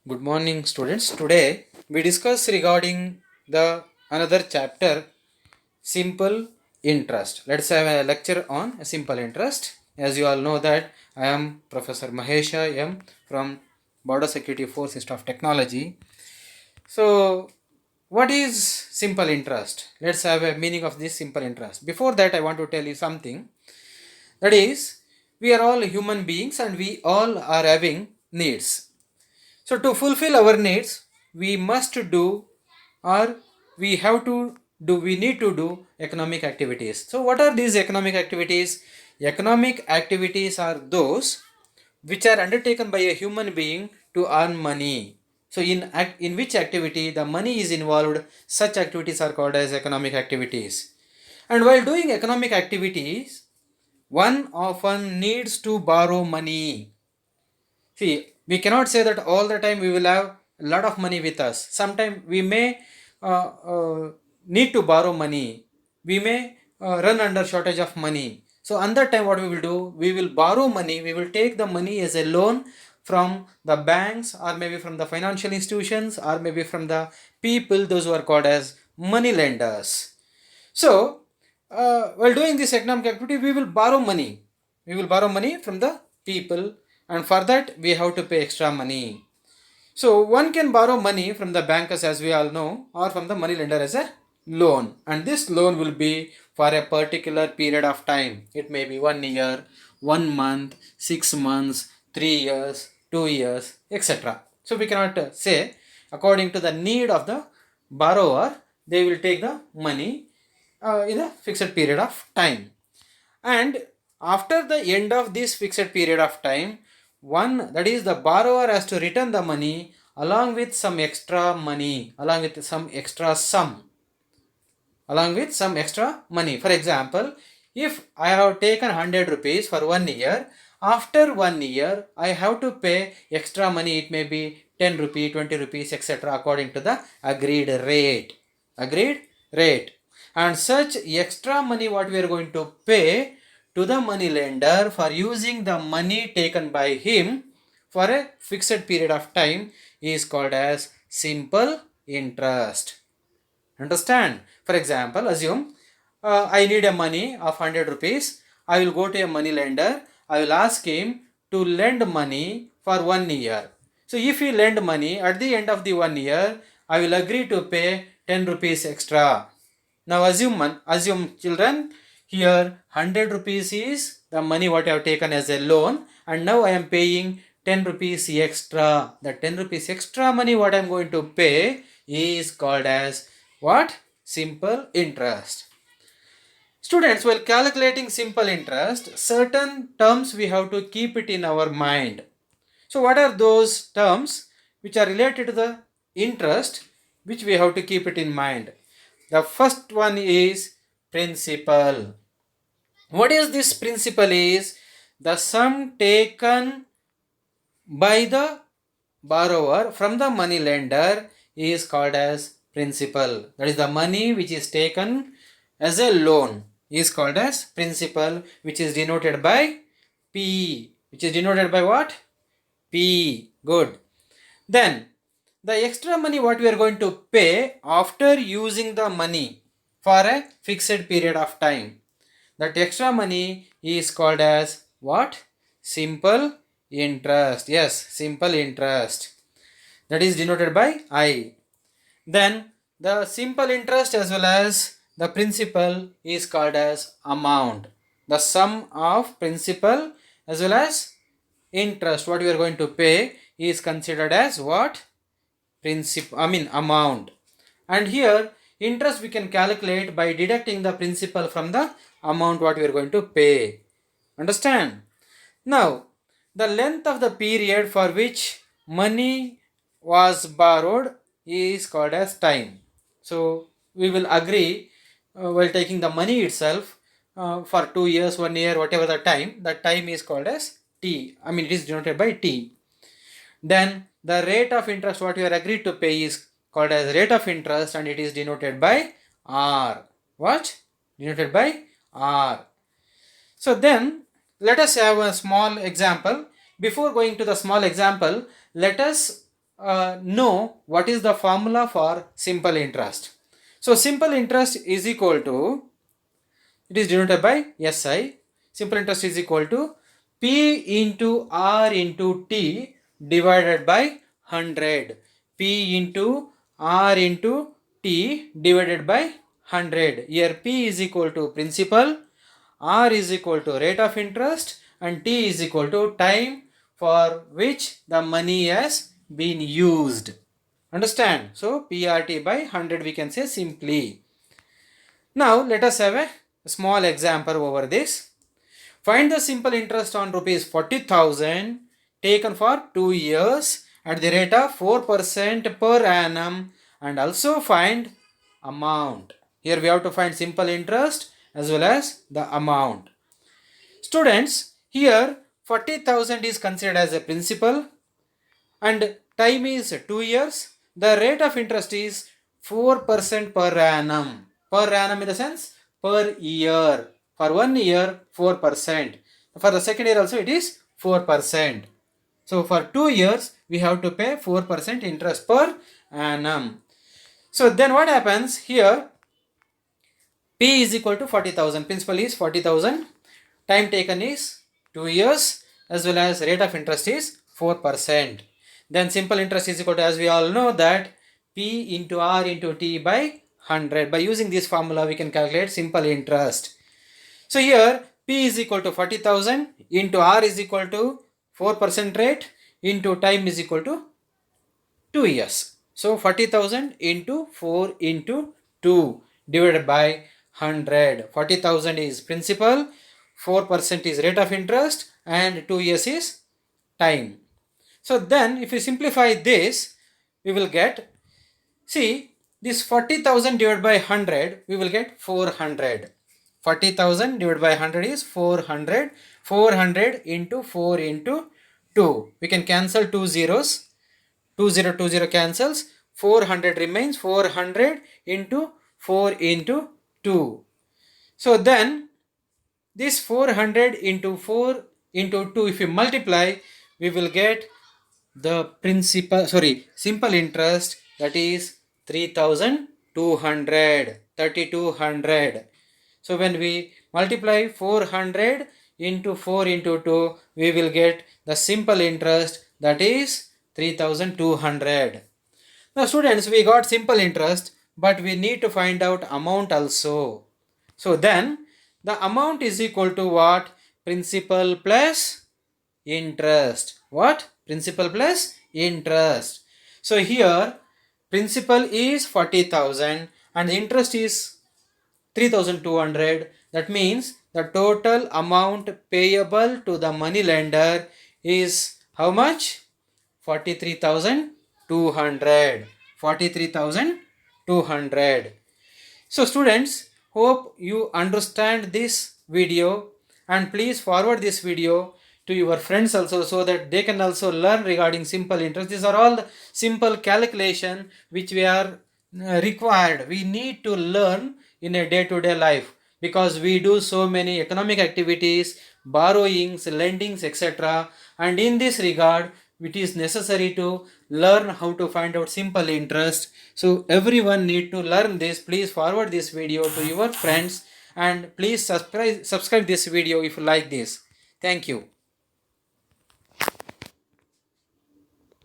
Good morning, students. Today we discuss regarding the another chapter, simple interest. Let's have a lecture on simple interest. As you all know that I am Professor Mahesha M from Border Security Force Institute of Technology. So, what is simple interest? Let's have a meaning of this simple interest. Before that, I want to tell you something. That is, we are all human beings and we all are having needs. So to fulfill our needs, we must do or we need to do economic activities. So what are these economic activities? Economic activities are those which are undertaken by a human being to earn money. So in which activity the money is involved, such activities are called as economic activities. And while doing economic activities, one often needs to borrow money. See, we cannot say that all the time we will have a lot of money with us. Sometimes we may need to borrow money. We may run under shortage of money. So, on that time, what we will do? We will borrow money. We will take the money as a loan from the banks, or maybe from the financial institutions, or maybe from the people, those who are called as money lenders. So, while doing this economic activity, we will borrow money. We will borrow money from the people, and for that, we have to pay extra money. So, one can borrow money from the bankers, as we all know, or from the money lender as a loan, and this loan will be for a particular period of time. It may be 1 year, 1 month, 6 months, 3 years, 2 years, etc. So, we cannot say according to the need of the borrower, they will take the money in a fixed period of time. And after the end of this fixed period of time, one, that is the borrower, has to return the money along with some extra money, along with some extra sum, along with some extra money. For example, if I have taken 100 rupees for 1 year, after 1 year I have to pay extra money. It may be 10 rupees, 20 rupees, etc., according to the agreed rate. Agreed rate. And such extra money what we are going to pay to the money lender for using the money taken by him for a fixed period of time is called as simple interest. Understand? For example, assume I need a money of 100 rupees. I will go to a money lender. I will ask him to lend money for 1 year. So if he lend money at the end of the 1 year, I will agree to pay 10 rupees extra. Now assume children, here 100 rupees is the money what I have taken as a loan, and now I am paying 10 rupees extra. The 10 rupees extra money what I am going to pay is called as what? Simple interest. Students, while calculating simple interest, certain terms we have to keep it in our mind. So what are those terms which are related to the interest which we have to keep it in mind? The first one is principal. What is this principal is? The sum taken by the borrower from the money lender is called as principal. That is the money which is taken as a loan is called as principal, which is denoted by P. Which is denoted by what? P. Good. Then the extra money what we are going to pay after using the money for a fixed period of time. That extra money is called as what? Simple interest. Yes, simple interest. That is denoted by I. Then the simple interest as well as the principal is called as amount. The sum of principal as well as interest what we are going to pay is considered as what? Amount. And here interest we can calculate by deducting the principal from the amount what we are going to pay. Understand? Now the length of the period for which money was borrowed is called as time. So we will agree while taking the money itself for 2 years, 1 year, whatever the time, that time is called as T. It is denoted by T. Then the rate of interest what we are agreed to pay is called as rate of interest, and it is denoted by R. What? Denoted by R. So then let us have a small example. Before going to the small example, let us know what is the formula for simple interest. So simple interest is equal to, it is denoted by SI. Simple interest is equal to P into R into T divided by 100. P into R into T divided by 100. Here P is equal to principal, R is equal to rate of interest, and T is equal to time for which the money has been used. Understand? So PRT by 100 we can say simply. Now let us have a small example over this. Find the simple interest on rupees 40,000 taken for 2 years at the rate of 4% per annum, and also find amount. Here we have to find simple interest as well as the amount. Students, here 40,000 is considered as a principal and time is 2 years. The rate of interest is 4% per annum. Per annum in the sense per year. For 1 year 4%. For the second year also it is 4%. So for 2 years we have to pay 4% interest per annum. So then what happens here? P is equal to 40,000. Principal is 40,000. Time taken is 2 years as well as rate of interest is 4%. Then simple interest is equal to, as we all know, that P into R into T by 100. By using this formula we can calculate simple interest. So here P is equal to 40,000 into R is equal to 4% rate into time is equal to 2 years. So 40,000 into 4 into 2 divided by 100. 40,000 is principal, 4% is rate of interest, and 2 years is time. So then if we simplify this, we will get, see, this 40,000 divided by 100, we will get 400. 40,000 divided by 100 is 400. 400 into 4 into 2. We can cancel 2 zeros. 2020 cancels. 400 remains. 400 into 4 into 2. So then this 400 into 4 into 2, if you multiply, we will get the simple interest, that is 3,200, 3,200. So when we multiply 400 into 4 into 2, we will get the simple interest, that is 3,200. Now students, we got simple interest, but we need to find out amount also. So then the amount is equal to what? Principal plus interest. What? Principal plus interest. So here principal is 40,000 and the interest is 3,200. That means the total amount payable to the money lender is how much? 43,200. 43,200. So students, hope you understand this video, and please forward this video to your friends also, so that they can also learn regarding simple interest. These are all the simple calculation which we are required. We need to learn in a day-to-day life, because we do so many economic activities, borrowings, lendings, etc. And in this regard, it is necessary to learn how to find out simple interest. So everyone need to learn this. Please forward this video to your friends, and please subscribe this video if you like this. Thank you.